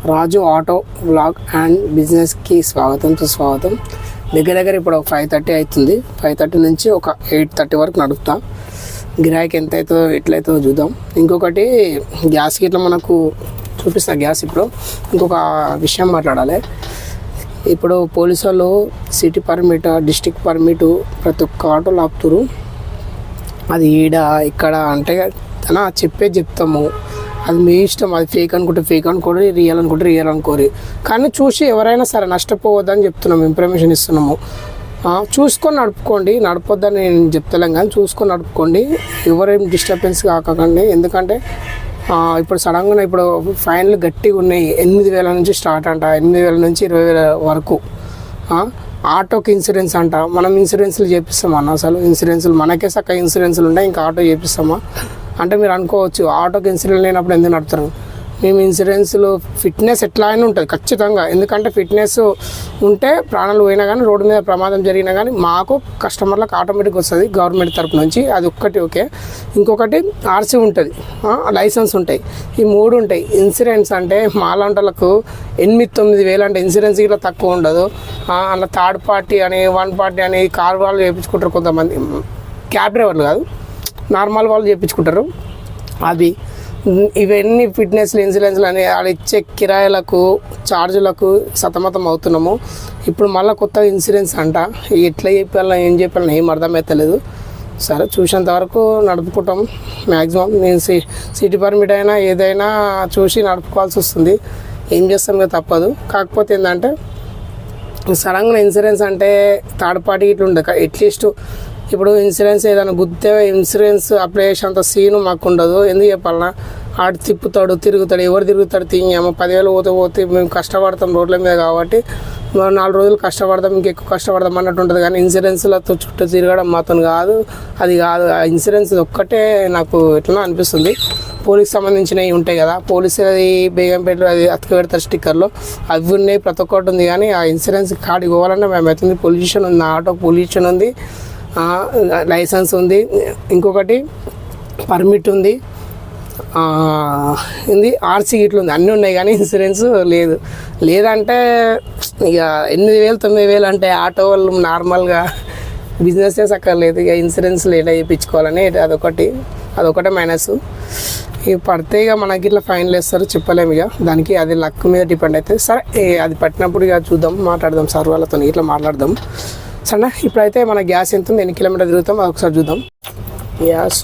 Raju auto vlog and బిజినెస్కి స్వాగతం సుస్వాగతం. దగ్గర ఇప్పుడు 5:30 అవుతుంది. 5:30 నుంచి ఒక 8:30 వరకు నడుపుతా. గిరాకీ ఎంత అవుతుందో ఎట్లయితుందో చూద్దాం. ఇంకొకటి గ్యాస్కి ఇట్లా మనకు చూపిస్తా. గ్యాస్ ఇప్పుడు ఇంకొక విషయం మాట్లాడాలి. ఇప్పుడు పోలీసు వాళ్ళు సిటీ పర్మిట్, డిస్టిక్ పర్మిట్ ప్రతి ఒక్క ఆటోలు ఆపుతురు. అది ఈడ ఇక్కడ అంటే అలా చెప్తాము. అది మీ ఇష్టం. అది ఫేక్ అనుకుంటే ఫేక్ అనుకోరు, రియల్ అనుకుంటే రియల్ అనుకోరు. కానీ చూసి ఎవరైనా సరే నష్టపోవద్దని చెప్తున్నాము, ఇన్ఫర్మేషన్ ఇస్తున్నాము. చూసుకొని నడుపుకోండి. నడపొద్దని నేను చెప్తలేం కానీ చూసుకొని నడుపుకోండి. ఎవరేం డిస్టర్బెన్స్ కాకండి. ఎందుకంటే ఇప్పుడు సడన్గా ఇప్పుడు ఫైన్లు గట్టిగా ఉన్నాయి. 8,000 నుంచి స్టార్ట్ అంట, 8,000 నుంచి 20,000 వరకు. ఆటోకి ఇన్సూరెన్స్ అంట. మనం ఇన్సూరెన్స్లు చేపిస్తామా అన్న? అసలు ఇన్సూరెన్స్లు మనకే సక్క ఇన్సూరెన్స్లు ఉంటాయి, ఇంకా ఆటో చేపిస్తామా అంటే మీరు అనుకోవచ్చు, ఆటోకి ఇన్సూరెన్స్ లేనప్పుడు ఎందుకు నడుపుతారు? మేము ఇన్సూరెన్స్లు ఫిట్నెస్ ఎట్లా అయినా ఉంటుంది ఖచ్చితంగా. ఎందుకంటే ఫిట్నెస్ ఉంటే ప్రాణాలు పోయినా కానీ, రోడ్డు మీద ప్రమాదం జరిగినా కానీ మాకు కస్టమర్లకు ఆటోమేటిక్ వస్తుంది గవర్నమెంట్ తరపు నుంచి. అది ఒక్కటి ఓకే. ఇంకొకటి ఆర్సీ ఉంటుంది, లైసెన్స్ ఉంటాయి. ఈ 3 ఉంటాయి. ఇన్సూరెన్స్ అంటే మాలాంటలకు 8-9 వేలు అంటే ఇన్సూరెన్స్ ఇట్లా తక్కువ ఉండదు. అలా థర్డ్ పార్టీ అని, వన్ పార్టీ అని కార్ వాళ్ళు చేయించుకుంటారు కొంతమంది. క్యాబ్ డ్రైవర్లు కాదు, నార్మల్ వాళ్ళు చేయించుకుంటారు. అది ఇవన్నీ ఫిట్నెస్లు, ఇన్సూరెన్స్లు అని వాళ్ళు ఇచ్చే కిరాయిలకు, ఛార్జీలకు సతమతం అవుతున్నాము. ఇప్పుడు మళ్ళీ కొత్త ఇన్సూరెన్స్ అంట. ఎట్లా చెప్పాలని ఏం చెప్పాలని ఏం అర్థమవుతలేదు. సరే చూసేంత వరకు నడుపుకుంటాం మ్యాక్సిమం. నేను సిటీ పర్మిట్ అయినా ఏదైనా చూసి నడుపుకోవాల్సి వస్తుంది. ఏం చేస్తాం కదా, తప్పదు. కాకపోతే ఏంటంటే సడన్గా ఇన్సూరెన్స్ అంటే థర్డ్ పార్టీ ఇట్లా ఉండదు. అట్లీస్ట్ ఇప్పుడు ఇన్సూరెన్స్ ఏదైనా గుద్దే ఇన్సూరెన్స్ అప్లై చేసేంత సీను మాకు ఉండదు. ఎందుకు చెప్పాలన్నా, ఆడు తిప్పుతాడు, తిరుగుతాడు. ఎవరు తిరుగుతాడు? తింగాము 10,000 పోతే మేము కష్టపడతాం రోడ్ల మీద కాబట్టి 4 రోజులు కష్టపడతాం, ఇంకెక్కువ కష్టపడతాం అన్నట్టు ఉంటుంది. కానీ ఇన్సూరెన్స్లతో చుట్టూ తిరగడం మాత్రం కాదు. అది కాదు. ఆ ఇన్సూరెన్స్ ఒక్కటే నాకు ఎట్లా అనిపిస్తుంది. పోలీస్ సంబంధించినవి ఉంటాయి కదా, పోలీసు అది బేగంపేటలో అది అతక పెడతారు స్టిక్కర్లో, అవి ఉన్నాయి. ప్రతి ఒక్కటి ఉంది. కానీ ఆ ఇన్సూరెన్స్ కాడికి పోవాలన్నా మేము అవుతుంది. పొల్యూషన్ ఉంది, ఆటో పొల్యూషన్ ఉంది, లైసెన్స్ ఉంది, ఇంకొకటి పర్మిట్ ఉంది, ఇది ఆర్సీ గిట్లు ఉంది, అన్నీ ఉన్నాయి. కానీ ఇన్సూరెన్స్ లేదు. లేదంటే ఇక 8,000-9,000 అంటే ఆటో వాళ్ళు నార్మల్గా బిజినెస్ అక్కర్లేదు. ఇక ఇన్సూరెన్స్ ఎలా చేయించుకోవాలని అదొకటే మైనస్. ఇక పడితే ఇక మనకి ఇట్లా ఫైన్లు వేస్తారు, చెప్పలేము. ఇక దానికి అది లక్ మీద డిపెండ్ అవుతుంది. సరే అది పట్టినప్పుడు ఇక చూద్దాం, మాట్లాడదాం, సార్ వాళ్ళతో ఇట్లా మాట్లాడదాం. సరే ఇప్పుడైతే మన గ్యాస్ ఎంత ఉంది, ఎన్ని కిలోమీటర్ తిరుగుతాం అది ఒకసారి చూద్దాం. గ్యాస్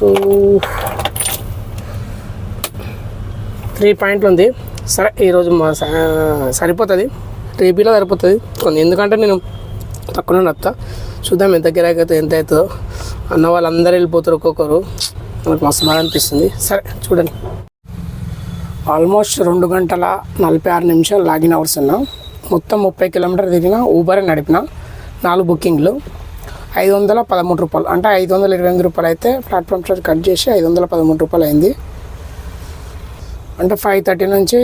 3 పాయింట్లు ఉంది. సరే ఈరోజు సరిపోతుంది, రేపీలో సరిపోతుంది. ఎందుకంటే నేను తక్కువ నడుపుతా. చూద్దాం ఎంత గిరాకీ ఎంత అవుతుందో. అన్న వాళ్ళందరూ వెళ్ళిపోతారు ఒక్కొక్కరు. నాకు మస్తు బాగా అనిపిస్తుంది. సరే చూడండి, ఆల్మోస్ట్ 2 గంటల 46 నిమిషాలు లాగిన్ అవర్స్ ఉన్నా. మొత్తం 30 కిలోమీటర్ తిరిగిన. ఊబర్ నడిపిన, 4 బుకింగ్లు, 513 రూపాయలు. అంటే 528 రూపాయలు అయితే ప్లాట్ఫామ్ చార్జ్ కట్ చేసి 513 రూపాయలు అయింది. అంటే 5:30 నుంచి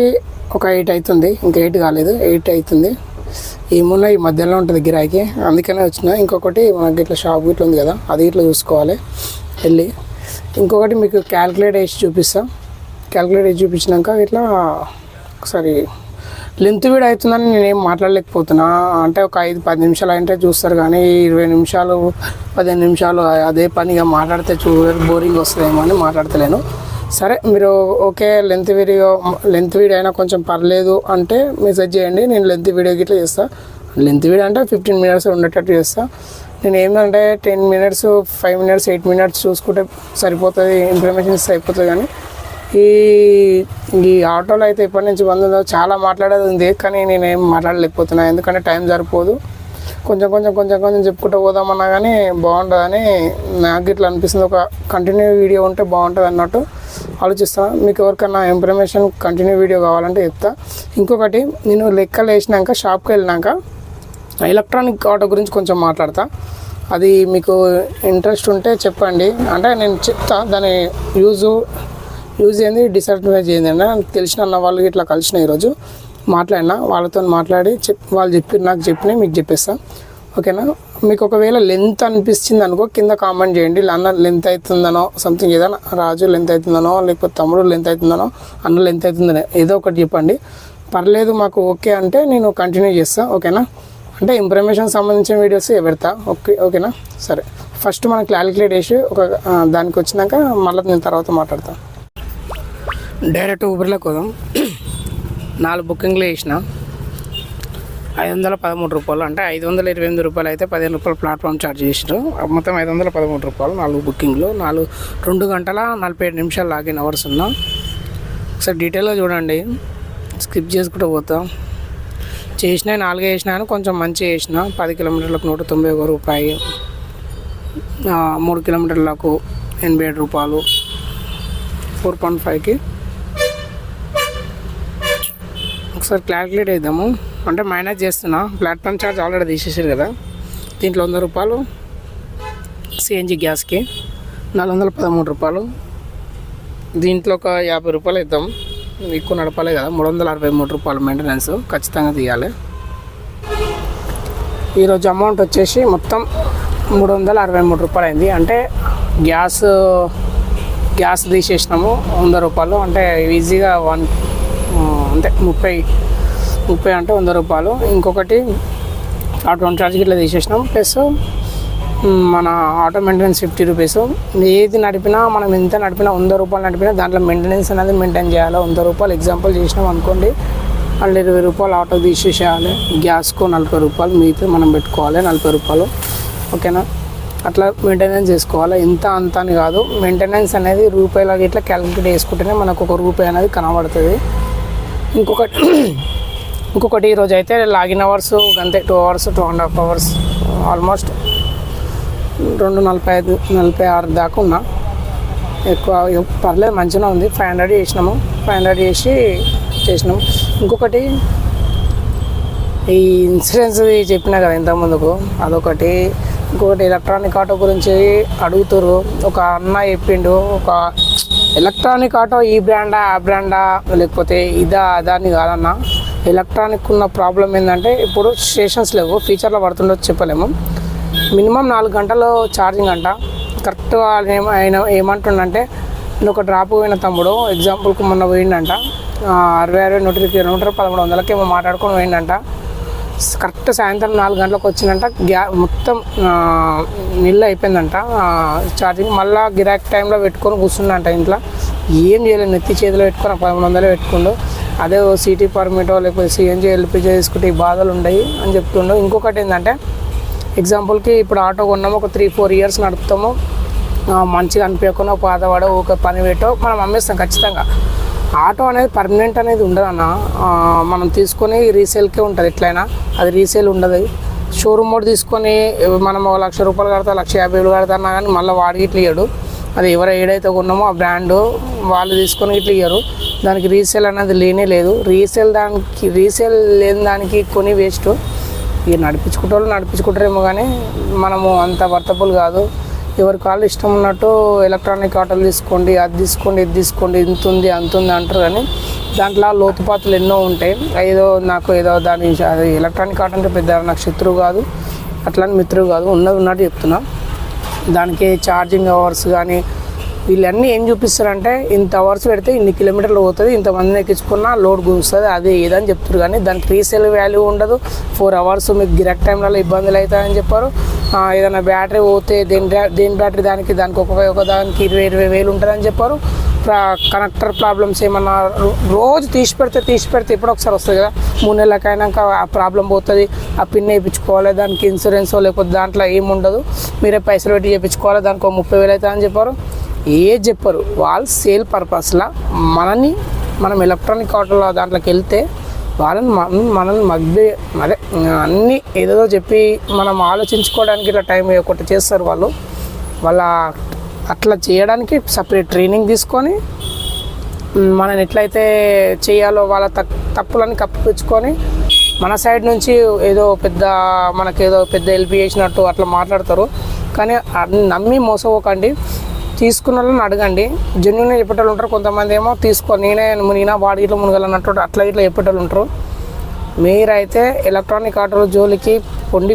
ఒక 8 అవుతుంది. ఇంకా 8 కాలేదు, 8 అవుతుంది. ఏమున్నా ఈ మధ్యలో ఉంటుంది గిరాకీ, అందుకనే వచ్చిన. ఇంకొకటి మనకి ఇట్లా షాప్ ఇట్లా ఉంది కదా, అది ఇట్లా చూసుకోవాలి వెళ్ళి. ఇంకొకటి మీకు క్యాల్కులేట్ వేసి చూపిస్తా. క్యాల్కులేట్ వేసి చూపించినాక ఇట్లా ఒకసారి లెంత్ వీడియో అవుతుందని నేనేం మాట్లాడలేకపోతున్నా. అంటే ఒక 5-10 నిమిషాలు అంటే చూస్తారు, కానీ 20 నిమిషాలు 15 నిమిషాలు అదే పనిగా మాట్లాడితే బోరింగ్ వస్తుందేమో అని మాట్లాడతలేను. సరే మీరు ఓకే లెంత్ వీడియో అయినా కొంచెం పర్లేదు అంటే మెసేజ్ చేయండి. నేను లెంత్ వీడియో గిట్లా చేస్తాను. లెంత్ వీడియో అంటే 15 మినిట్స్ ఉండేటట్టు చేస్తాను. నేను ఏంటంటే 10 మినిట్స్, 5 మినిట్స్, 8 మినిట్స్ చూసుకుంటే సరిపోతుంది, ఇన్ఫర్మేషన్ ఇస్తే అయిపోతుంది. కానీ ఈ ఆటోలో అయితే ఎప్పటి నుంచి బంద్ ఉందో చాలా మాట్లాడేది ఉంది, కానీ నేనేం మాట్లాడలేకపోతున్నా. ఎందుకంటే టైం సరిపోదు. కొంచెం చెప్పుకుంటూ పోదామన్నా కానీ బాగుంటుందని నాకు ఇట్లా అనిపిస్తుంది. ఒక కంటిన్యూ వీడియో ఉంటే బాగుంటుంది అన్నట్టు ఆలోచిస్తాను. మీకు ఎవరికైనా ఇన్ఫర్మేషన్ కంటిన్యూ వీడియో కావాలంటే చెప్తా. ఇంకొకటి, నేను లెక్కలు వేసినాక షాప్కి వెళ్ళినాక ఎలక్ట్రానిక్ ఆటో గురించి కొంచెం మాట్లాడతా. అది మీకు ఇంట్రెస్ట్ ఉంటే చెప్పండి. అంటే నేను చెప్తా దాని యూజ్ ఏంది, డిసడ్వాంటేజ్ ఏంది అని తెలిసిన అన్న వాళ్ళు ఇట్లా కలిసిన ఈరోజు మాట్లాడినా. వాళ్ళతో మాట్లాడి వాళ్ళు నాకు చెప్పినా మీకు చెప్పేస్తాను. ఓకేనా? మీకు ఒకవేళ లెంత్ అనిపించింది అనుకో కింద కామెంట్ చేయండి. అన్న లెంత్ అవుతుందనో సంథింగ్, ఏదైనా రాజు లెంత్ అవుతుందనో, లేకపోతే తమ్ముడు లెంత్ అవుతుందనో, అన్న లెంత్ అవుతుందనో ఏదో ఒకటి చెప్పండి. పర్లేదు మాకు ఓకే అంటే నేను కంటిన్యూ చేస్తాను, ఓకేనా. అంటే ఇన్ఫర్మేషన్ సంబంధించిన వీడియోస్ పెడతా, ఓకేనా. సరే, ఫస్ట్ మనం క్యాలిక్యులేట్ చేసి దానికి వచ్చినాక మళ్ళీ నేను తర్వాత మాట్లాడతాను. డైరెక్ట్ ఊబర్లోకి పోదాం. 4 బుకింగ్లు చేసిన, 513 రూపాయలు, అంటే 528 రూపాయలు అయితే 15 రూపాయలు ప్లాట్ఫామ్ ఛార్జ్ చేసినారు. మొత్తం 513 రూపాయలు 4 బుకింగ్లు. 2 గంటల 47 నిమిషాలు లాగిన్ అవర్స్ ఉన్నా. ఒకసారి డీటెయిల్గా చూడండి, స్కిప్ చేసుకుంటూ పోతాం. చేసినా 4 చేసినా కానీ కొంచెం మంచిగా చేసిన. 10 కిలోమీటర్లకు 191 రూపాయి, 3 కిలోమీటర్లకు 87 రూపాయలు, 4.5కి. ఒకసారి క్యాల్కులేట్ చేద్దాము. అంటే మైనస్ చేస్తున్నా, ప్లాట్ఫామ్ ఛార్జ్ ఆల్రెడీ తీసేసారు కదా. దీంట్లో 100 రూపాయలు సిఎన్జి గ్యాస్కి, 413 రూపాయలు. దీంట్లో ఒక 50 రూపాయలు ఇద్దాం, ఎక్కువ నడపాలి కదా. 363 రూపాయలు మెయింటెనెన్స్ ఖచ్చితంగా తీయాలి. ఈరోజు అమౌంట్ వచ్చేసి మొత్తం 363 రూపాయలు అయింది. అంటే గ్యాస్ తీసేసినాము 100 రూపాయలు, అంటే ఈజీగా అంటే 30 అంటే 100 రూపాయలు. ఇంకొకటి ఆటో ఛార్జ్కి ఇట్లా తీసేసినాం, ప్లస్ మన ఆటో మెయింటెనెన్స్ 50 రూపీస్. ఏది నడిపినా మనం ఎంత నడిపినా 100 రూపాయలు నడిపినా దాంట్లో మెయింటెనెన్స్ అనేది మెయింటైన్ చేయాలి. 100 రూపాయలు ఎగ్జాంపుల్ చేసినాం అనుకోండి, అందులో 20 రూపాయలు ఆటో తీసేసేయాలి. గ్యాస్కు 40 రూపాయలు, మిగతా మనం పెట్టుకోవాలి 40 రూపాయలు, ఓకేనా. అట్లా మెయింటెనెన్స్ చేసుకోవాలి. ఇంత అంత అని కాదు, మెయింటెనెన్స్ అనేది రూపాయలకి ఇట్లా క్యాలిక్యులేట్ చేసుకుంటేనే మనకు 1 రూపాయి అనేది కనబడుతుంది. ఇంకొకటి ఈరోజు అయితే లాగిన్ అవర్స్ అంతే 2 అవర్స్ 2.5 అవర్స్, ఆల్మోస్ట్ 2:45-46 దాకా ఉన్నా. ఎక్కువ పర్లేదు, మంచిగా ఉంది. 500 చేసినాము, 500 చేసినాము. ఇంకొకటి ఈ ఇన్సూరెన్స్ చెప్పినా కదా ఇంతకుముందుకు, అదొకటి. ఇంకొకటి ఎలక్ట్రానిక్ ఆటో గురించి అడుగుతారు. ఒక అన్న చెప్పిండు, ఒక ఎలక్ట్రానిక్ ఆటో ఈ బ్రాండా ఆ బ్రాండా లేకపోతే ఇదా అదాని కాదన్న. ఎలక్ట్రానిక్ ఉన్న ప్రాబ్లం ఏంటంటే ఇప్పుడు స్టేషన్స్ లేవు, ఫ్యూచర్లో పడుతుండొచ్చు చెప్పలేము. మినిమం 4 గంటలు ఛార్జింగ్ అంట. కరెక్ట్ ఆయన ఏమంటుండంటే, నేను ఒక డ్రాప్ పోయిన తమ్ముడు ఎగ్జాంపుల్కి మొన్న పోయిండంట, 60-100 కిలోమీటర్ 1300కి ఏమో మాట్లాడుకొని పోయిండంట. కరెక్ట్ సాయంత్రం 4 గంటలకు వచ్చిందంట, మొత్తం నీళ్ళు అయిపోయిందంట ఛార్జింగ్. మళ్ళీ గిరాక్ టైంలో పెట్టుకొని కూర్చుండంట ఇంట్లో, ఏం చేయలేదు, నెత్తి చేతిలో పెట్టుకొని 1300 పెట్టుకుండు. అదే సిటీ పర్మిటో లేకపోతే సిఎన్జి ఎల్పిజి తీసుకుంటే ఈ బాధలు ఉండయి అని చెప్తుండు. ఇంకొకటి ఏంటంటే, ఎగ్జాంపుల్కి ఇప్పుడు ఆటో కొన్నాము, ఒక 3-4 ఇయర్స్ నడుపుతాము, మంచిగా అనిపించకుండా పాతవాడో ఒక పని పెట్టో మనం అమ్మేస్తాం ఖచ్చితంగా. ఆటో అనేది పర్మనెంట్ అనేది ఉండదన్న, మనం తీసుకొని రీసేల్కే ఉంటుంది. ఎట్లయినా అది రీసేల్ ఉండదు. షోరూమ్ మోడ్ తీసుకొని మనం 1 లక్ష రూపాయలు కడతా, 1,50,000 కడతాన్నా కానీ మళ్ళీ వాడికి ఇట్లా ఇయ్యడు. అది ఏదైతే కొన్నామో ఆ బ్రాండు వాళ్ళు తీసుకొని ఇట్లా ఇయ్యరు. దానికి రీసేల్ అనేది లేనే లేదు. రీసేల్ లేని దానికి కొని వేస్ట్. ఇక నడిపించుకుంటారేమో కానీ మనము అంత వర్తబుల్ కాదు. ఎవరి కాళ్ళు ఇష్టం ఉన్నట్టు ఎలక్ట్రానిక్ ఆటోలు తీసుకోండి, అది తీసుకోండి, ఇది తీసుకోండి, ఇంత ఉంది అంత ఉంది అంటారు. కానీ దాంట్లో లోతుపాతులు ఎన్నో ఉంటాయి. దాని అది ఎలక్ట్రానిక్ ఆటో అంటే పెద్ద నాకు శత్రువు కాదు, అట్లానే మిత్రువు కాదు, ఉన్నట్టు చెప్తున్నా. దానికి ఛార్జింగ్ అవర్స్ కానీ వీళ్ళన్నీ ఏం చూపిస్తారంటే, ఇంత అవర్స్ పెడితే ఇన్ని కిలోమీటర్లు పోతుంది, ఇంతమందిని ఎక్కించుకున్నా లోడ్ గుంస్తుంది, అది ఏదని చెప్తారు. కానీ దానికి రీసేల్ వాల్యూ ఉండదు. 4 అవర్స్ మీకు గిరాక్ టైంలలో ఇబ్బందులు అవుతాయని చెప్పారు. ఏదైనా బ్యాటరీ పోతే దేని బ్యాటరీ దానికి ఒక దానికి 20,000 వేలు ఉంటుందని చెప్పారు. కనెక్టర్ ప్రాబ్లమ్స్ ఏమన్నా రోజు తీసి పెడితే ఎప్పుడో ఒకసారి వస్తుంది కదా, 3 నెలలకు అయినాక ఆ ప్రాబ్లం పోతుంది. ఆ పిన్ వేయించుకోవాలి, దానికి ఇన్సూరెన్స్ లేకపోతే దాంట్లో ఏముండదు, మీరే పైసలు పెట్టి చేయించుకోవాలి, దానికి 30,000 అవుతుందని చెప్పారు. ఏది చెప్పారు వాళ్ళు సేల్ పర్పస్లా మనం ఎలక్ట్రానిక్ ఆటోలో దాంట్లోకి వెళ్తే మనల్ని అదే అన్నీ ఏదో చెప్పి మనం ఆలోచించుకోవడానికి ఇట్లా టైం ఒకటి చేస్తారు వాళ్ళ అట్లా చేయడానికి సపరేట్ ట్రైనింగ్ తీసుకొని మనం ఎట్లయితే చేయాలో వాళ్ళ తప్పులని కప్పిపుచ్చుకొని మన సైడ్ నుంచి మనకేదో పెద్ద హెల్ప్ చేసినట్టు అట్లా మాట్లాడతారు. కానీ నమ్మి మోసపోకండి, తీసుకున్న వాళ్ళని అడగండి. జెన్యున్గా చెప్పేటోళ్ళు ఉంటారు. కొంతమంది ఏమో నేనా వాడి ఇట్లా మునగలన్నట్టు అట్లా ఇట్లా చెప్పేటోళ్ళు ఉంటారు. మీరైతే ఎలక్ట్రానిక్ ఆటోల జోలికి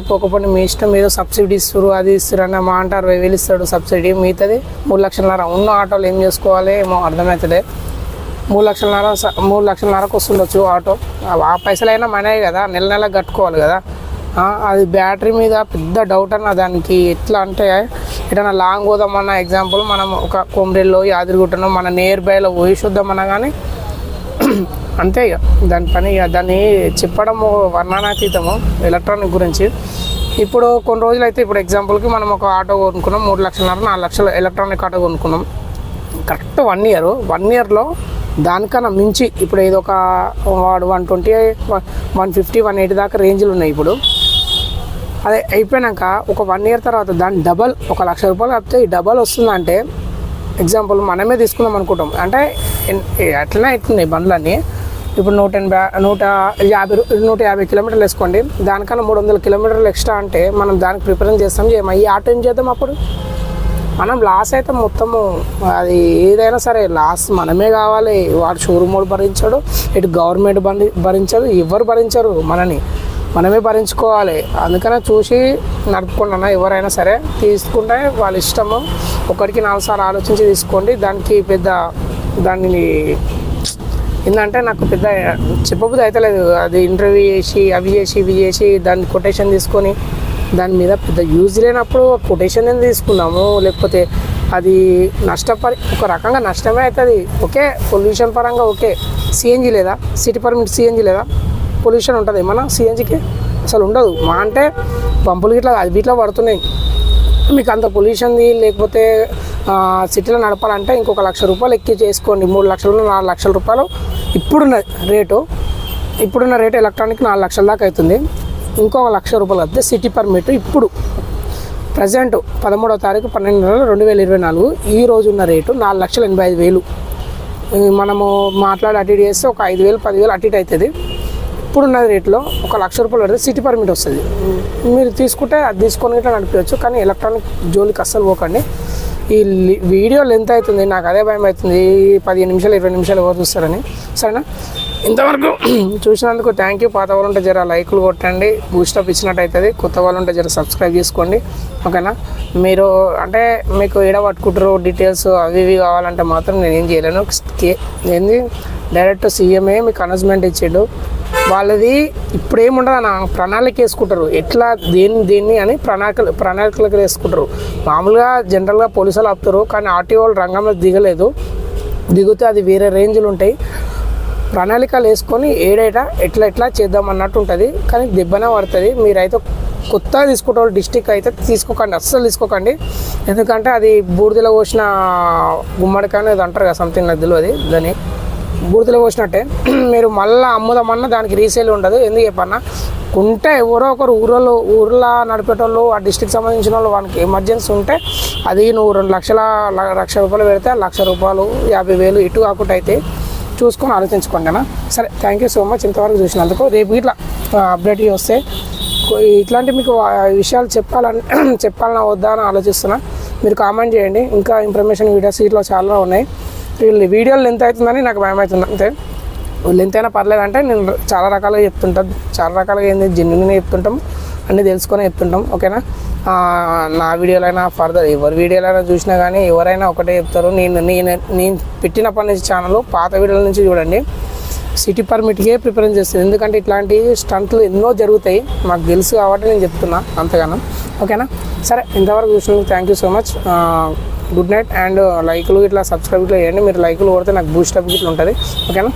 పోకపోండి, మీ ఇష్టం. ఏదో సబ్సిడీ ఇస్తారు, అది ఇస్తారు అన్న మా అంటారు, 20,000 ఇస్తాడు సబ్సిడీ, మిగతాది 3 లక్షలన్నర. ఉన్న ఆటోలు ఏం చేసుకోవాలి ఏమో అర్థమవుతుంది. 3,00,000కు వస్తుండొచ్చు ఆటో. ఆ పైసలైనా మనయే కదా, నెల నెల కట్టుకోవాలి కదా. అది బ్యాటరీ మీద పెద్ద డౌట్ అన్న దానికి. ఎట్లా అంటే ఎటైనా లాంగ్ పోదామన్న ఎగ్జాంపుల్ మనం ఒక కొమరెల్లో యాదగిరిగుట్టనో మన నియర్ బైలో పోయి చూద్దామన్నా కానీ అంతే ఇక దాని పని. ఇక దాన్ని చెప్పడము వర్ణనాతీతము ఎలక్ట్రానిక్ గురించి. ఇప్పుడు కొన్ని రోజులు అయితే ఇప్పుడు ఎగ్జాంపుల్కి మనం ఒక ఆటో కొనుక్కున్నాం, 3,00,000 4 లక్షలు ఎలక్ట్రానిక్ ఆటో కొనుక్కున్నాం. కరెక్ట్ 1 ఇయర్లో దానికన్నా మించి ఇప్పుడు ఏదో ఒక 120 150 180 దాకా రేంజ్లు ఉన్నాయి ఇప్పుడు. అదే అయిపోయాక ఒక 1 ఇయర్ తర్వాత దాని డబల్, 1,00,000 రూపాయలు కాకపోతే ఈ డబల్ వస్తుందంటే ఎగ్జాంపుల్ మనమే తీసుకుందాం అనుకుంటాం. అంటే అట్లనే అవుతున్నాయి బండ్లన్నీ. ఇప్పుడు 150 కిలోమీటర్లు వేసుకోండి, దానికన్నా 300 కిలోమీటర్లు ఎక్స్ట్రా అంటే మనం దానికి ప్రిపేర్ చేస్తాం. ఈ ఆటో ఏం చేద్దాం? అప్పుడు మనం లాస్ అయితే మొత్తము అది ఏదైనా సరే లాస్ మనమే కావాలి. వాడు షోరూమ్ వాడు భరించాడు, ఇటు గవర్నమెంట్ భరించదు, ఎవరు భరించరు, మనమే భరించుకోవాలి. అందుకనే చూసి నడుపుకున్నా ఎవరైనా సరే తీసుకుంటే వాళ్ళ ఇష్టము. ఒకటికి 4 సార్లు ఆలోచించి తీసుకోండి. దానిని ఏంటంటే నాకు పెద్ద చెప్పబుద్ధి అయితే లేదు. అది ఇంటర్వ్యూ చేసి ఇవి చేసి దాన్ని కొటేషన్ తీసుకొని దాని మీద పెద్ద యూజ్ లేనప్పుడు కొటేషన్ ఏం తీసుకున్నాము. లేకపోతే అది ఒక రకంగా నష్టమే అవుతుంది. ఓకే, పొల్యూషన్ పరంగా ఓకే. సిఎన్జి లేదా, సిటీ పర్మిట్ సిఎన్జి లేదా, పొల్యూషన్ ఉంటుంది ఏమన్నా సిఎన్జికి? అసలు ఉండదు. మా అంటే పంపులు గిట్లా అది వీటిలో పడుతున్నాయి. మీకు అంత పొల్యూషన్ది లేకపోతే సిటీలో నడపాలంటే ఇంకొక 1,00,000 రూపాయలు ఎక్కి చేసుకోండి. 3 లక్షలు 4 లక్షల రూపాయలు ఇప్పుడున్న రేటు ఎలక్ట్రానిక్ 4 లక్షల దాకా అవుతుంది. ఇంకొక 1,00,000 రూపాయలు వస్తే సిటీ పర్మిట్ ఇప్పుడు ప్రజెంట్ 13వ తారీఖు 12 నెలలు 2024 ఈ రోజు ఉన్న రేటు 4,85,000. మనము మాట్లాడి అటు ఇటు చేస్తే ఒక 5,000 10,000 అటు ఇటు అవుతుంది. ఇప్పుడున్న రేట్లో ఒక 1,00,000 రూపాయలు పెడితే సిటీ పర్మిట్ వస్తుంది. మీరు తీసుకుంటే అది తీసుకొని ఇట్లా నడిపించవచ్చు. కానీ ఎలక్ట్రానిక్ జోలికి అస్సలు పోకండి. ఈ వీడియో లెంత్ అవుతుంది, నాకు అదే భయం అవుతుంది. 15 నిమిషాలు 20 నిమిషాలు ఎవరు చూస్తారని. సరేనా? ఇంతవరకు చూసినందుకు థ్యాంక్ యూ. పాత వాళ్ళు ఉంటే జర లైకులు కొట్టండి, బూస్టప్ ఇచ్చినట్టు అవుతుంది. కొత్త వాళ్ళు ఉంటే జర సబ్స్క్రైబ్ చేసుకోండి. ఓకేనా? మీరు అంటే మీకు ఏడ పట్టుకుంటారు డీటెయిల్స్ అవి ఇవి కావాలంటే మాత్రం నేను ఏం చేయలేను. ఏంది డైరెక్ట్ సీఎంఏ మీకు అనౌన్స్మెంట్ ఇచ్చాడు. వాళ్ళది ఇప్పుడు ఏముండదు అన్న, ప్రణాళిక వేసుకుంటారు. ఎట్లా దేన్ని అని ప్రణాళికలకు వేసుకుంటారు. మామూలుగా జనరల్గా పోలీసులు ఆపుతారు, కానీ ఆర్టీఓ వాళ్ళు రంగంలో దిగితే అది వేరే రేంజ్లు ఉంటాయి. ప్రణాళికలు వేసుకొని ఏడేటా ఎట్లా చేద్దాం అన్నట్టు ఉంటుంది. కానీ దెబ్బనే పడుతుంది. మీరైతే కొత్తగా తీసుకుంటే వాళ్ళు డిస్టిక్ అయితే తీసుకోకండి, అస్సలు తీసుకోకండి. ఎందుకంటే అది బూడిదలో పోసిన గుమ్మడికాయ అనేది అంటారు కదా, సంథింగ్ నాకు తెలియదు. దాన్ని బూడిదలో పోసినట్టే మీరు మళ్ళీ అమ్ముదామన్నా దానికి రీసేల్ ఉండదు. ఎందుకు చెప్పన్నా, ఉంటే ఎవరో ఒకరు ఊర్లో నడిపేటోళ్ళు ఆ డిస్టిక్ సంబంధించిన వాళ్ళు వాళ్ళకి ఎమర్జెన్సీ ఉంటే అది నువ్వు 2,00,000 రూపాయలు పెడితే 1,00,000 రూపాయలు 50,000 ఇటు కాకుండా అయితే చూసుకొని ఆలోచించుకోండి అన్న. సరే, థ్యాంక్ యూ సో మచ్ ఇంతవరకు చూసినందుకు. రేపు ఇట్లా అప్డేట్ వస్తే ఇట్లాంటి మీకు విషయాలు చెప్పాలన్నా వద్దా అని ఆలోచిస్తున్నా. మీరు కామెంట్ చేయండి. ఇంకా ఇన్ఫర్మేషన్ వీడియోస్ వీటిలో చాలా ఉన్నాయి. వీడియోలు లెంత్ అవుతుందని నాకు భయం అవుతుంది. అంతే, లెంత్ అయినా పర్లేదంటే నేను చాలా రకాలుగా చెప్తుంటాను. చాలా రకాలుగా ఏంది జెన్యున్గా చెప్తుంటాం, అన్నీ తెలుసుకొని చెప్తుంటాం. ఓకేనా? నా వీడియోలైనా ఫర్దర్ ఎవరి వీడియోలైనా చూసినా కానీ ఎవరైనా ఒకటే చెప్తారు. నేను పెట్టినప్పటి నుంచి ఛానల్ పాత వీడియోల నుంచి చూడండి, సిటీ పర్మిట్కే ప్రిఫరెన్స్ చేస్తుంది. ఎందుకంటే ఇట్లాంటి స్టంట్లు ఎన్నో జరుగుతాయి, మాకు తెలుసు కాబట్టి నేను చెప్తున్నా అంతగానో. ఓకేనా? సరే, ఇంతవరకు చూసినందుకు thank you so much. Good night. And లైకులు ఇట్లా సబ్స్క్రైబ్ ఇట్లా చేయండి. మీరు లైకులు కొడితే నాకు బూస్టప్ ఇట్లా ఉంటుంది. ఓకేనా?